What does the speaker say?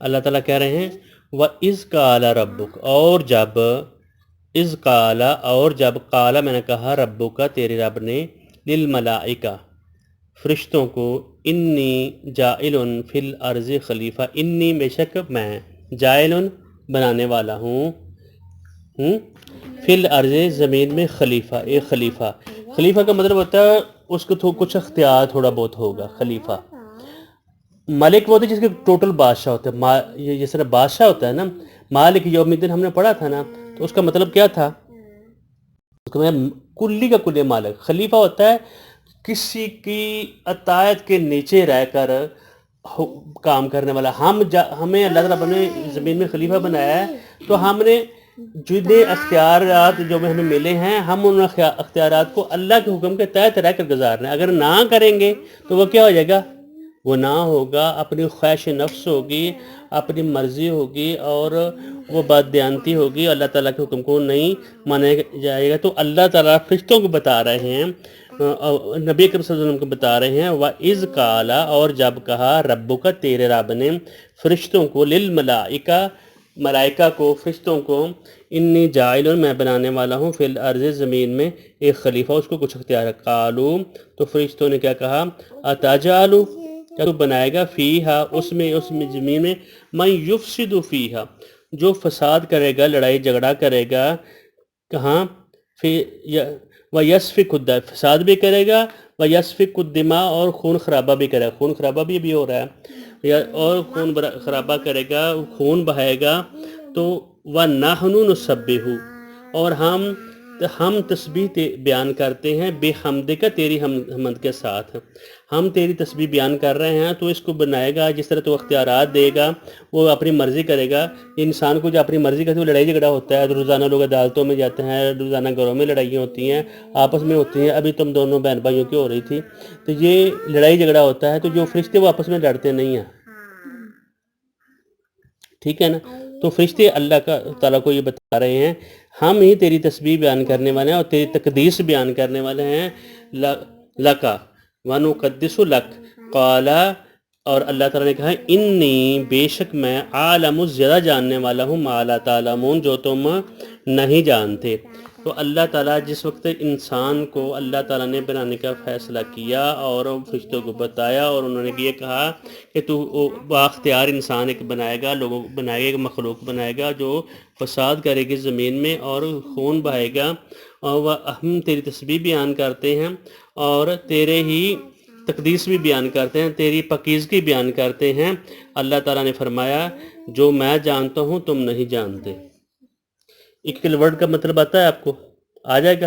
اللہ تعالیٰ کہہ رہے ہیں وَإِذْ قَالَ رَبُّكَ، اور جب قالا میں نے کہا ربک تیرے رب نے للملائکہ فرشتوں کو انی جائل فی الارض خلیفہ، انی بے شک میں جائل بنانے والا ہوں فی الارض زمین میں خلیفہ، ایک خلیفہ کا مطلب ہوتا ہے اس کو کچھ اختیار تھوڑا بہت ہوگا۔ خلیفہ ملک وہ ہوتا ہے جس کے ٹوٹل بادشاہ ہوتا ہے، یہ جس طرح بادشاہ ہوتا ہے نا، مالک یوم الدین ہم نے پڑھا تھا نا، تو اس کا مطلب کیا تھا؟ اس کا مطلب کلی کا کلی مالک۔ خلیفہ ہوتا ہے کسی کی اطاعت کے نیچے رہ کر کام کرنے والا۔ ہمیں اللہ تعالیٰ نے زمین میں خلیفہ بنایا ہے، تو ہم نے جتنے اختیارات جو ہمیں ملے ہیں، ہم ان اختیارات کو اللہ کے حکم کے تحت رہ کر گزارنا ہے۔ اگر نہ کریں گے تو وہ کیا ہو جائے گا؟ گناہ ہوگا، اپنی خواہش نفس ہوگی، اپنی مرضی ہوگی، اور وہ بددیانتی ہوگی، اللہ تعالیٰ کے حکم کو نہیں مانا جائے گا۔ تو اللہ تعالیٰ فرشتوں کو بتا رہے ہیں، نبی اکرم صلی اللہ علیہ وسلم کو بتا رہے ہیں وَإِذْ قَالَ، اور جب کہا ربک تیرے رب نے فرشتوں کو للملائکہ، ملائکہ کو، فرشتوں کو، انی جائل میں بنانے والا ہوں فی الارض زمین میں ایک خلیفہ، اس کو کچھ اختیار ہے۔ قالو، تو فرشتوں نے کیا کہا؟ اتجعل، کیا تو بنائے گا فیہا، اس میں زمین میں من یفسد فیہا، جو فساد کرے گا، لڑائی جھگڑا کرے گا، کہاں؟ وَيَسْفِكُ الدَّمَاء، فساد بھی کرے گا، وَيَسْفِكُ الدِّمَاء، اور خون خرابہ بھی کرے گا، خون خرابہ بھی ہو رہا ہے، اور خون خرابہ کرے گا، خون بہائے گا۔ تو وَنَحْنُ نُسَبِّحُ، اور ہم تسبیح بیان کرتے ہیں بِحَمْدِکَ، تیری حمد کے ساتھ ہم تیری تسبیح بیان کر رہے ہیں۔ تو اس کو بنائے گا جس طرح تو اختیارات دے گا، وہ اپنی مرضی کرے گا۔ انسان کو جو اپنی مرضی کرتے وہ لڑائی جھگڑا ہوتا ہے، روزانہ لوگ عدالتوں میں جاتے ہیں، روزانہ گھروں میں لڑائیاں ہوتی ہیں، آپس میں ہوتی ہیں۔ ابھی تم دونوں بہن بھائیوں کی ہو رہی تھی، تو یہ لڑائی جھگڑا ہوتا ہے، تو جو فرشتے وہ آپس میں لڑتے نہیں ہیں، ٹھیک ہے نا؟ تو فرشتے اللہ تعالیٰ کو یہ بتا رہے ہیں ہم ہی تیری تسبیح بیان کرنے والے ہیں اور تیری تقدیس بیان کرنے والے ہیں۔ لکا ونقدس لک، قال، اور اللہ تعالیٰ نے کہا انی، بے شک میں، عالم، زیادہ جاننے والا ہوں، ما لا تعلمون، جو تم نہیں جانتے۔ تو اللہ تعالیٰ جس وقت انسان کو اللہ تعالیٰ نے بنانے کا فیصلہ کیا اور فرشتوں کو بتایا، اور انہوں نے یہ کہا کہ تو بااختیار انسان ایک بنائے گا، لوگوں کو بنائے گا، ایک مخلوق بنائے گا جو فساد کرے گی زمین میں اور خون بہائے گا، اور ہم تیری تسبیح بیان کرتے ہیں اور تیرے ہی تقدیس بھی بیان کرتے ہیں، تیری پاکیزگی بیان کرتے ہیں۔ اللہ تعالیٰ نے فرمایا جو میں جانتا ہوں تم نہیں جانتے۔ ایک ورڈ کا مطلب آتا ہے آپ کو؟ آ جائے گا؟